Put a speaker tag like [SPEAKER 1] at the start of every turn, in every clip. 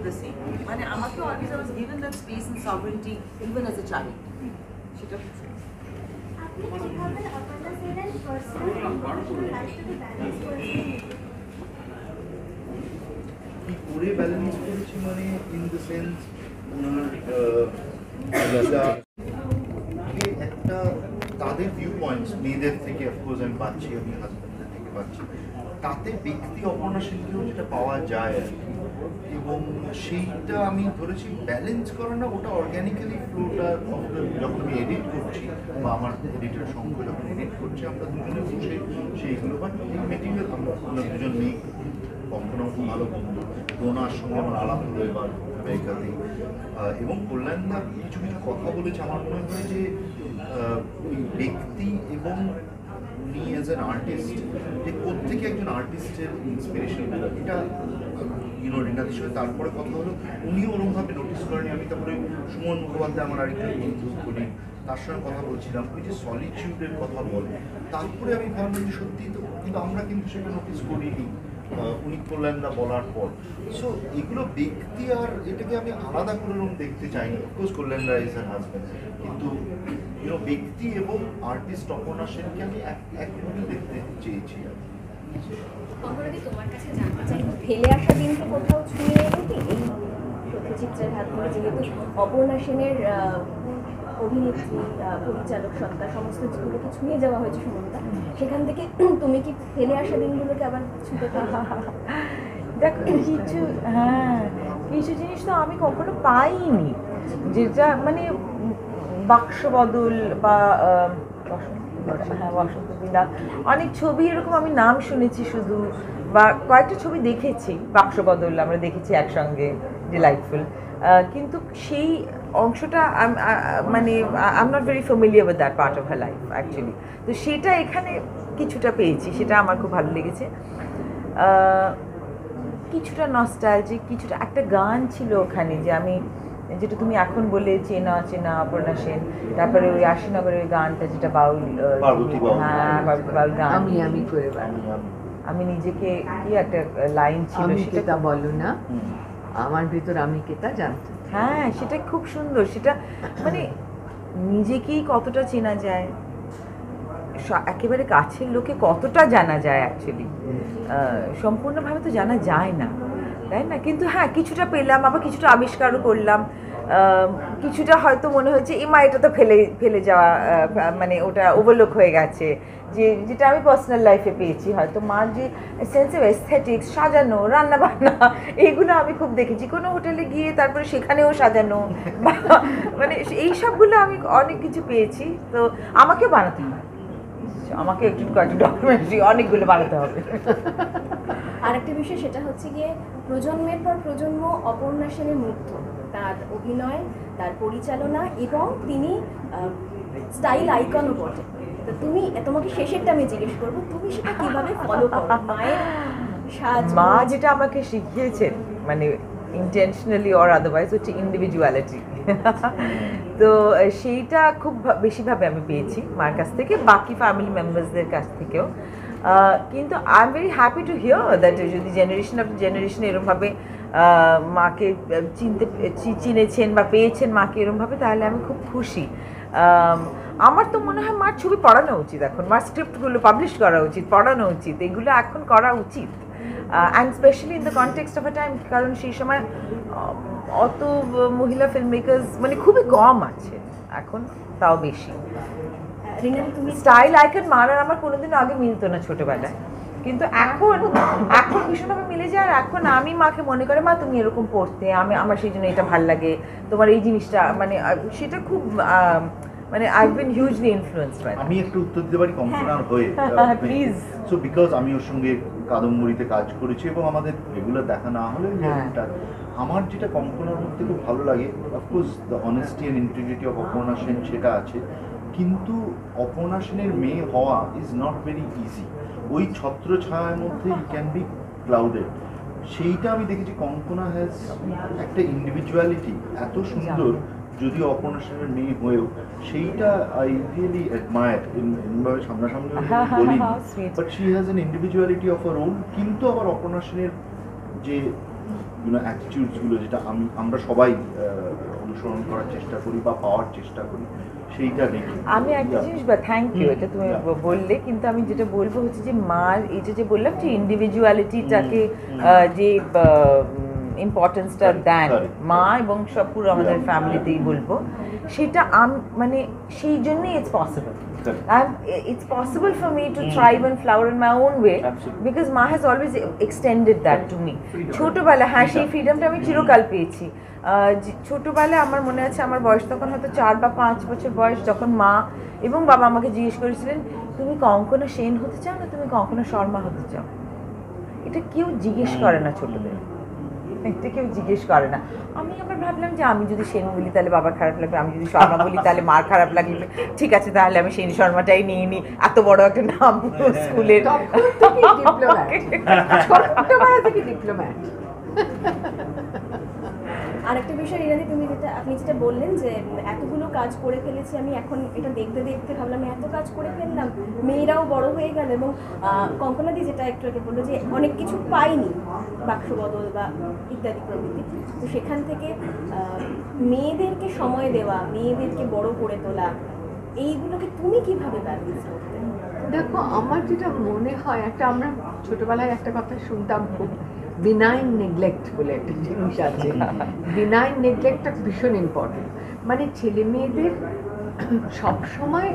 [SPEAKER 1] the same way. মানে আমাকে always I was given that space and sovereignty even as a child. সেটা
[SPEAKER 2] আপনি কিভাবে অপর্ণা সেনের পার্সোনাল লাইফটাকে ব্যালেন্স করেছেন?
[SPEAKER 3] কি করে ব্যালেন্স করেছি মানে ইন দ্য সেন্স ওনার একটা তাদের ভিউ পয়েন্টস মেয়েদের থেকে অফকোর্স আমি পাচ্ছি, আমি হাজব্যান্ডদের থেকে পাচ্ছি, তাতে ব্যক্তি অপর্ণা সেনকেও যেটা পাওয়া যায় আর কি। এবং সেইটা আমি ধরেছি ব্যালেন্স করা না, ওটা অর্গ্যানিক্যালি ফ্লোটা যখন আমি এডিট করছি বা আমার এডিটার সঙ্গে যখন এডিট করছি আমরা দুজনে বসে সেইগুলো বা এই মেটেরিয়াল আমরা দুজন নেই, কখনো ভালো বন্ধু ডোনার সঙ্গে আমার আলাপ হলো এবার আমেরিকাতেই, এবং কল্যাণদা কিছু কিছু কথা বলেছে আমার মনে হয় যে ওই ব্যক্তি এবং উনি অ্যাজ অ্যান আর্টিস্ট যে কোত্থেকে একজন আর্টিস্টের ইন্সপিরেশন এটা রিনাদির সঙ্গে তারপরে কথা হলো, উনিও ওরকমভাবে নোটিস করেনি। আমি তারপরে সুমন মুখোপাধ্যায় আমার আরেকজন বন্ধু করি, তার সঙ্গে কথা বলছিলাম, ওই যে সলিটিউডের কথা বলে, তারপরে আমি ভাবলাম যে সত্যি তো, কিন্তু আমরা কিন্তু সেটা নোটিস করিনি উনি কল্যাণদা বলার পর। সো এগুলো ব্যক্তি আর এটাকে আমি আলাদা করে এরকম দেখতে চাইনি। অফকোর্স কল্যাণদা ইজ অ্যান হাজব্যান্ড, কিন্তু ব্যক্তি এবং আর্টিস্ট অপর্ণা সেনকে আমি একভাবে দেখতে চেয়েছি।
[SPEAKER 4] তোমার কাছে জানতে চাই, ফেলে আসা দিনকে কোথাও ছুঁয়ে এলো কি এই তথ্যচিত্রের হাত ধরে, যেহেতু অপর্ণা সেনের অভিনেত্রী পরিচালক সত্তা সমস্ত যেগুলোকে ছুঁয়ে যাওয়া হয়েছে সুমনদা, সেখান থেকে তুমি কি ফেলে আসা দিনগুলোকে আবার ছুঁতে পারো?
[SPEAKER 5] দেখো কিছু, হ্যাঁ কিছু জিনিস তো আমি কখনো পাইনি, যেটা মানে বাক্স বদল বা হ্যাঁ বসন্ত বিনা, অনেক ছবি এরকম আমি নাম শুনেছি শুধু, বা কয়েকটা ছবি দেখেছি বাক্স বদল আমরা দেখেছি একসঙ্গে, ডিলাইটফুল, কিন্তু সেই অংশটা মানে I am not very familiar with that part of her life actually. তো সেটা এখানে কিছুটা পেয়েছি, সেটা আমার খুব ভালো লেগেছে। কিছুটা নস্টালজিক, কিছুটা একটা গান ছিল ওখানে যে আমি যেটা তুমি এখন বলে চেনা চেনা অপর্ণা সেন, তারপরে ওই আশিনগরের ওই গানটা যেটা বাউল, হ্যাঁ বাউল গান, আমি নিজেকে কি একটা লাইন ছিল সেটা
[SPEAKER 6] বলো না আমার ভিতর আমি কেতা জানতে,
[SPEAKER 5] হ্যাঁ সেটা খুব সুন্দর। সেটা মানে নিজেকেই কতটা চেনা যায়, একেবারে কাছের লোকে কতটা জানা যায় অ্যাকচুয়ালি, সম্পূর্ণভাবে তো জানা যায় না, তাই না? কিন্তু হ্যাঁ কিছুটা পেলাম, আবার কিছুটা আবিষ্কারও করলাম, কিছুটা হয়তো মনে হয়েছে মা এটা তো ফেলে যাওয়া, মানে ওটা ওভারলুক হয়ে গেছে, যেটা আমি পার্সোনাল লাইফে পেয়েছি। হয়তো মার যে সেন্স অফ এস্থেটিক্স, সাজানো, রান্নাবান্না, এইগুলো আমি খুব দেখেছি কোনো হোটেলে গিয়ে, তারপরে সেখানেও সাজানো, মানে এই সবগুলো আমি অনেক কিছু পেয়েছি। তো আমাকে বানাতে হবে, আমাকে একটু কয়েকটা ডকুমেন্টারি অনেকগুলো বানাতে হবে।
[SPEAKER 4] আরেকটা বিষয় সেটা হচ্ছে গিয়ে প্রজন্মের পর প্রজন্ম অপর্ণা সেনের মুগ্ধ, তার অভিনয়, তার পরিচালনা, এবং তিনি স্টাইল আইকনও বটে। তো তোমাকে শেষেরটা আমি জিজ্ঞেস করবো, তুমি সেটা কিভাবে ফলো করো? মায়ের সাজ,
[SPEAKER 5] মা যেটা আমাকে শিখিয়েছেন মানে ইন্টেনশনালি অর আদারওয়াইজ হচ্ছে ইন্ডিভিজুয়ালিটি। তো সেইটা খুব বেশিভাবে আমি পেয়েছি মার কাছ থেকে, বাকি ফ্যামিলি মেম্বার্সদের কাছ থেকেও। কিন্তু I am very happy to here that যদি জেনারেশন আফটার জেনারেশন এরমভাবে মাকে চিনেছেন বা পেয়েছেন মাকে এরমভাবে, তাহলে আমি খুব খুশি। আমার তো মনে হয় মার ছবি পড়ানো উচিত, এখন মার স্ক্রিপ্টগুলো পাবলিশ করা উচিত, পড়ানো উচিত, এগুলো এখন করা উচিত, and specially in the context of a time, কারণ সেই সময় অত মহিলা ফিল্ম মেকার্স মানে খুবই কম আছে, এখন তাও বেশি। স্টাইল আইকন মার আর আমার কোনোদিনও আগে মিলতো না ছোটোবেলায়, কিন্তু এখন ভীষণভাবে মিলে যায়। আর এখন আমি মাকে মনে করে মা তুমি এরকম পড়তে, আমার সেই জন্য এটা ভাল লাগে, তোমার এই জিনিসটা, মানে সেটা খুব মানে I been hugely influenced by.
[SPEAKER 3] আমি একটু উত্তর দিতে পারি কঙ্কনার হয়ে,
[SPEAKER 5] প্লিজ।
[SPEAKER 3] সো বিকজ আমি ওর সঙ্গে কাদম্বরীতে কাজ করেছি এবং আমাদের রেগুলার দেখা না হলে আমার যেটা কঙ্কনার মধ্যে খুব ভালো লাগে, of course the honesty and integrity of Aparna Sen সেটা আছে, কিন্তু অপর্ণা সেনের মেয়ে হওয়া ইজ নট ভেরি ইজি। ওই ছত্র ছায়ার মধ্যে ইউ ক্যান বি ক্লাউডেড, সেইটা আমি দেখেছি। কঙ্কনা হ্যাজ একটা ইন্ডিভিজুয়ালিটি এত সুন্দর, যদিও অপর্ণা সেনের মেয়ে হয়েও, সেইটা আই রিয়েলি অ্যাডমায়ার, এমনভাবে সামনাসামনি বলি, but she has an individuality of her own. কিন্তু আবার অপর্ণা সেনের যে অ্যাটিটিউডসগুলো যেটা আমরা সবাই অনুসরণ করার চেষ্টা করি বা পাওয়ার চেষ্টা করি, সেইটা দেখি।
[SPEAKER 5] আমি একটা জিনিস বা থ্যাংক ইউ, এটা তুমি বললে, কিন্তু আমি যেটা বলবো হচ্ছে যে মার এই যে বললাম যে ইন্ডিভিজুয়ালিটিটাকে যে ইম্পর্টেন্সটা দেন মা এবং সব পুরো আমাদের ফ্যামিলিতেই বলবো, সেটা মানে সেই জন্যই it's possible. And it's possible for me to thrive and flower in my own way because Ma has always extended that to me. ছোটবেলা হ্যাঁ সেই ফ্রিডমটা আমি চিরকাল পেয়েছি. ছোটবেলায় আমার মনে আছে আমার বয়স তখন হয়তো 4 বা 5 বছর বয়স, যখন মা এবং বাবা আমাকে জিজ্ঞেস করেছিলেন তুমি কঙ্কনা সেন হতে চাও না তুমি কঙ্কনা শর্মা হতে চাও. এটা কেউ জিজ্ঞেস করে না ছোটদের, এটা কেউ জিজ্ঞেস করে না. আমি আবার ভাবলাম যে আমি যদি সেন বলি তাহলে বাবার খারাপ লাগবে, আমি যদি শর্মা বলি তাহলে মার খারাপ লাগবে, ঠিক আছে তাহলে আমি সেন শর্মাটাই নিয়ে নিই, এত বড় একটা নাম স্কুলের.
[SPEAKER 4] আরেকটা বিষয় ইরানি, আপনি যেটা বললেন যে এতগুলো কাজ করে ফেলেছি আমি, এখন এটা দেখতে দেখতে ভাবলাম এত কাজ করে ফেললাম, মেয়েরাও বড় হয়ে গেল, এবং কঙ্কনাদি যেটা একটু আগে বললো যে অনেক কিছু পাইনি, বাক্স বদল বা ইত্যাদি প্রভৃতি, তো সেখান থেকে মেয়েদেরকে সময় দেওয়া, মেয়েদেরকে বড় করে তোলা, এইগুলোকে তুমি কিভাবে ব্যালেন্স করতে?
[SPEAKER 6] দেখো, আমার যেটা মনে হয়, আমরা ছোটবেলায় একটা কথা শুনতাম খুব, বিনাইন নেগলেক্ট বলে একটা জিনিস আছে. বিনাইন নেগলেক্টটা ভীষণ ইম্পর্টেন্ট. মানে ছেলে মেয়েদের সবসময়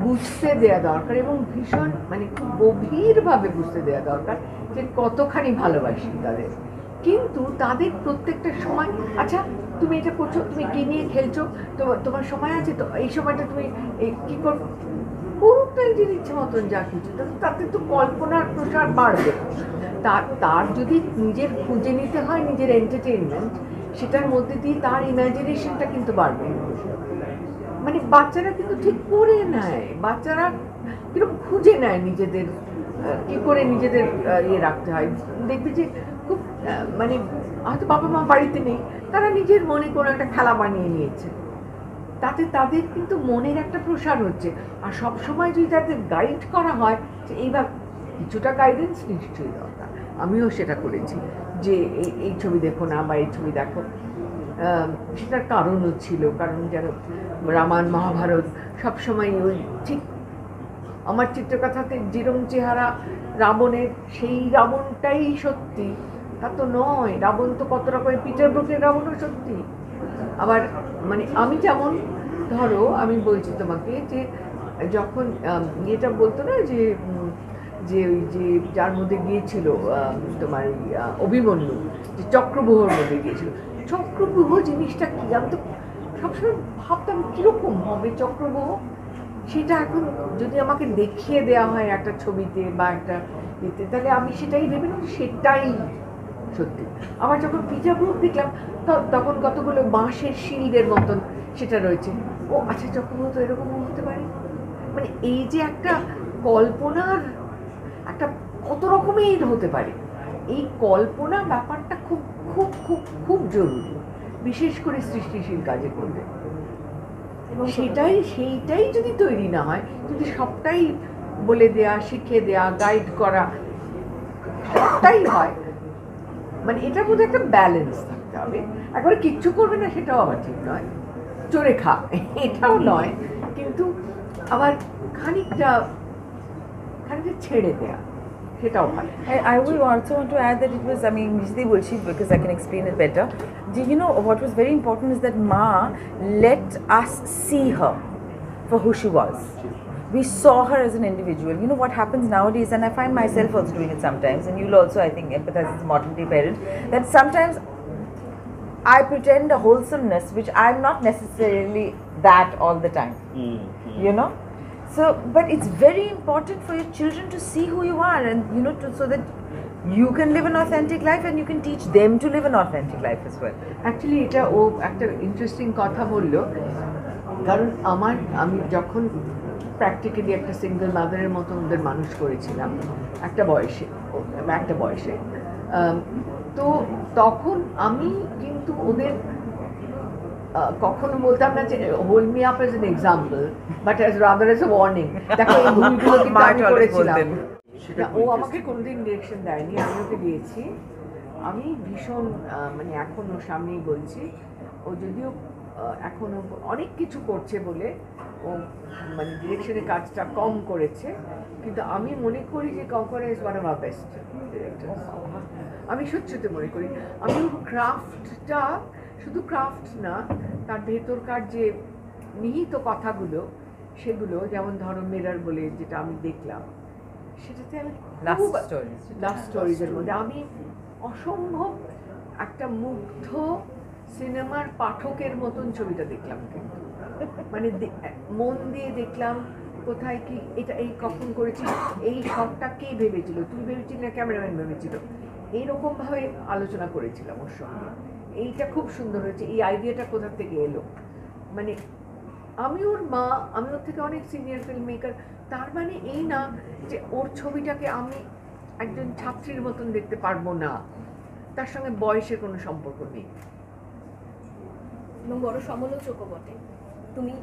[SPEAKER 6] বুঝতে দেওয়া দরকার এবং ভীষণ মানে খুব গভীরভাবে বুঝতে দেওয়া দরকার যে কতখানি ভালোবাসি তাদের. কিন্তু তাদের প্রত্যেকটা সময়, আচ্ছা তুমি এটা করছো, তুমি কি নিয়ে খেলছো, তোমার সময় আছে তো, এই সময়টা তুমি কী করো, কোনটাই যে ইচ্ছে মতন যা কিছু, তাতে তো কল্পনার প্রসার বাড়বে. তার যদি নিজের খুঁজে নিতে হয় নিজের এন্টারটেইনমেন্ট, সেটার মধ্যে দিয়ে তার ইমাজিনেশনটা কিন্তু বাড়বে. মানে বাচ্চারা কিন্তু ঠিক করে নেয়, বাচ্চারা কিরকম খুঁজে নেয় নিজেদের, কি করে নিজেদের ইয়ে রাখতে হয়. দেখবে যে খুব মানে হয়তো বাবা মা বাড়িতে নেই, তারা নিজের মনে কোনো একটা খেলা বানিয়ে নিয়েছে, তাতে তাদের কিন্তু মনের একটা প্রসার হচ্ছে. আর সবসময় যদি তাদের গাইড করা হয়, যে এইভাবে কিছুটা গাইডেন্স নিশ্চয়ই দরকার. আমিও সেটা করেছি যে এই ছবি দেখো না বা এই ছবি দেখো, সেটার কারণও ছিল, কারণ যেন রামায়ণ মহাভারত সবসময় ওই ঠিক আমার চিত্রকথাতে যেরকম চেহারা রাবণের, সেই রাবণটাই সত্যি তা তো নয়. রাবণ তো কত রকমের, পিটার ব্রুকের রাবণও সত্যি. আবার মানে আমি যেমন, ধরো আমি বলছি তোমাকে যে যখন এটা বলতো না যে যে ওই যে যার মধ্যে গিয়েছিল তোমার অভিমন্যু, যে চক্রব্যূহর মধ্যে গিয়েছিল, চক্রব্যূহ জিনিসটা কি, আমি তো সবসময় ভাবতাম কীরকম হবে চক্রব্যূহ. সেটা এখন যদি আমাকে দেখিয়ে দেওয়া হয় একটা ছবিতে বা একটা ইতে, তাহলে আমি সেটাই ভেবে না সেটাই সত্যি. আবার যখন পিটার ব্রুক দেখলাম তখন কতগুলো বাঁশের শিল্ডের মতন সেটা রয়েছে, ও আচ্ছা চক্রব্যূহ তো এরকমও হতে পারে. মানে এই যে একটা কল্পনার একটা কত রকমের হতে পারে, এই কল্পনা ব্যাপারটা খুব খুব খুব খুব জরুরি, বিশেষ করে সৃষ্টিশীল কাজে করবে. এবং সেইটাই যদি তৈরি না হয়, যদি সবটাই বলে দেয়া, শিখিয়ে দেয়া, গাইড করা সবটাই হয়, মানে এটার মধ্যে একটা ব্যালেন্স থাকতে হবে. একবারে কিচ্ছু করবে না সেটাও আবার ঠিক নয়, চড়ে খা এটাও নয়, কিন্তু আবার খানিকটা ছেড়ে দেয়া সেটাও ভালো.
[SPEAKER 5] I would also want to add that it was, I mean, Nijdi Bulshi, because I can explain it better. You know, what was very important is that Ma let us see her for who she was. We saw her as an individual. You know what happens nowadays, and I find myself also doing it sometimes, and you'll also, I think, empathize as a modern day parent, that sometimes I pretend a wholesomeness which I'm not necessarily that all the time. You know? So, but it's very important for your children to see who you are, and you know, so that you can live an authentic life and you can teach them to live an authentic life as well.
[SPEAKER 6] Actually, এটা ও একটা interesting কথা বললো, কারণ আমি যখন practically একটা single মাদারের মতো ওদের মানুষ করেছিলাম একটা বয়সে, তো তখন আমি কিন্তু ওদের কখনো বলতাম না যে hold me up as an example, but as rather as a warning. দেখো এই ভুলগুলো কিন্তু আমি করেছিলাম. ও আমাকে কোনোদিন ডিরেকশন দেয়নি, আমি ওকে দিয়েছি আমি ভীষণ মানে এখনো সামনেই বলছি, ও যদিও এখনো অনেক কিছু করছে বলে ও মানে ডিরেকশনের কাজটা কম করেছে, কিন্তু আমি মনে করি যে Konkona is one of our best director. আমি সত্যি মনে করি, আমি ক্রাফটটা শুধু ক্রাফট না, তার ভেতরকার যে নিহিত কথাগুলো সেগুলো, যেমন ধরো মিরর বলে যেটা আমি দেখলাম, সেটাতে আমি লাভ স্টোরিজের মধ্যে আমি অসম্ভব একটা মুগ্ধ সিনেমার পাঠকের মতন ছবিটা দেখলাম, কিন্তু মানে মন দিয়ে দেখলাম কোথায় কি এটা এই কখন করেছি, এই শটটা কে ভেবেছিল, তুই ভেবেছিলি না ক্যামেরাম্যান ভেবেছিল, এইরকমভাবে আলোচনা করেছিলাম ওর সঙ্গে। এইটা খুব সুন্দর হয়েছে, এই আইডিয়াটা কোথা থেকে এলো, মানে আমি ওর মা, আমি ওর থেকে অনেক সিনিয়র ফিল্ম মেকার, তার মানে এই না যে ওর ছবিটাকে আমি একজন ছাত্রীর মতন দেখতে পারবো না, তার সঙ্গে বয়সের কোনো সম্পর্ক নেই।
[SPEAKER 4] এবং বড় সমালোচকও বটে তুমি,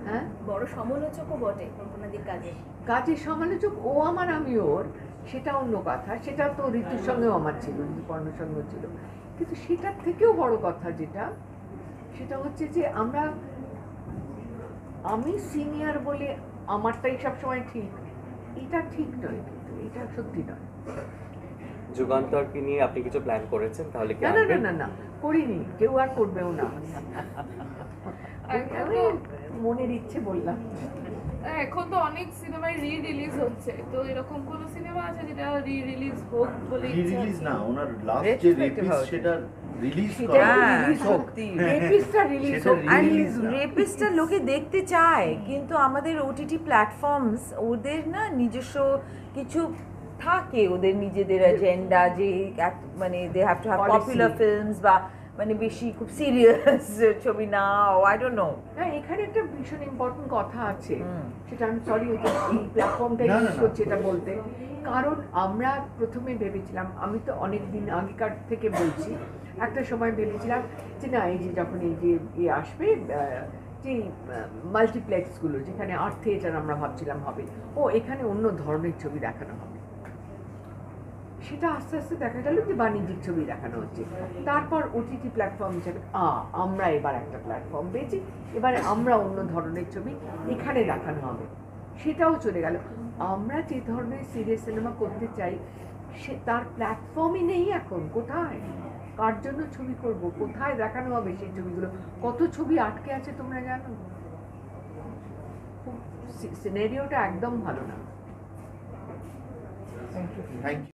[SPEAKER 6] হ্যাঁ
[SPEAKER 4] বড় সমালোচকও বটে কল্পনাদির কাজে।
[SPEAKER 6] কাজের সমালোচক ও আমার, আমি ওর, সেটা অন্য কথা, সেটা তো ঋতুর সঙ্গেও আমার ছিল, ঋতুপর্ণের সঙ্গেও ছিল, কিন্তু সেটার থেকেও বড় কথা যেটা, সেটা হচ্ছে যে আমি সিনিয়র বলে আমারটাই সবসময় ঠিক, এটা ঠিক নয়, কিন্তু এটা সত্যি নয়।
[SPEAKER 7] যুগান্তরকে নিয়ে আপনি কিছু প্ল্যান করেছেন তাহলে কি?
[SPEAKER 6] না না না না না করিনি, কেউ আর করবেও না, আমি মনের ইচ্ছে বললাম।
[SPEAKER 8] এখন তো অনেক সিনেমায় রিলিজ হচ্ছে, তো এরকম কোন সিনেমা আছে যেটা রিলিজ হোক বলে ইচ্ছা
[SPEAKER 3] রিলিজ
[SPEAKER 8] আছে?
[SPEAKER 3] না, ওনার লাস্ট যে রেপিস্ট সেটা রিলিজ
[SPEAKER 6] সেটা
[SPEAKER 3] করা
[SPEAKER 6] রিলিজ
[SPEAKER 5] সত্যি।
[SPEAKER 6] রেপিস্টটা রিলিজ
[SPEAKER 3] সেটা
[SPEAKER 6] হোক।
[SPEAKER 3] release না।
[SPEAKER 5] রেপিস্টটা লোকে দেখতে চায়, কিন্তু আমাদের ওটিটি প্ল্যাটফর্মস ওদের না নিজস্ব কিছু থাকে, ওদের নিজেদের এজেন্ডা, যে মানে they have to have
[SPEAKER 6] Policy.
[SPEAKER 5] Popular films বা মানে বেশি খুব সিরিয়াস ছবি না, আই ডোন্ট নো।
[SPEAKER 6] না, এখানে একটা ভীষণ ইম্পর্টেন্ট কথা আছে,
[SPEAKER 5] হুম।
[SPEAKER 6] সেটা আমি সরি এই প্ল্যাটফর্মটা
[SPEAKER 3] না, না,
[SPEAKER 6] ইউজ
[SPEAKER 3] না।
[SPEAKER 6] করছি এটা বলতে, কারণ আমরা প্রথমে ভেবেছিলাম, আমি তো অনেক দিন আগেকার থেকে বলছি, একটা সময় ভেবেছিলাম যে না, এই যে যখন এই যে আসবে যে মাল্টিপ্লেক্সগুলো, যেখানে আর্ট থিয়েটার আমরা ভাবছিলাম হবে, ও এখানে অন্য ধরনের ছবি দেখানো হবে, সেটা আস্তে আস্তে দেখা গেল যে বাণিজ্যিক ছবি দেখানো হচ্ছে। তারপর ওটিটি প্ল্যাটফর্ম হিসেবে আমরা এবার একটা প্ল্যাটফর্ম পেয়েছি, এবারে আমরা অন্য ধরনের ছবি এখানে দেখানো হবে, সেটাও চলে গেল। আমরা যে ধরনের সিরিয়াস সিনেমা করতে চাই সে তার প্ল্যাটফর্মই নেই এখন। কোথায়, কার জন্য ছবি করব, কোথায় দেখানো হবে সেই ছবিগুলো, কত ছবি আটকে আছে তোমরা জানো। সিনারিওটা একদম ভালো না।
[SPEAKER 3] Thank you.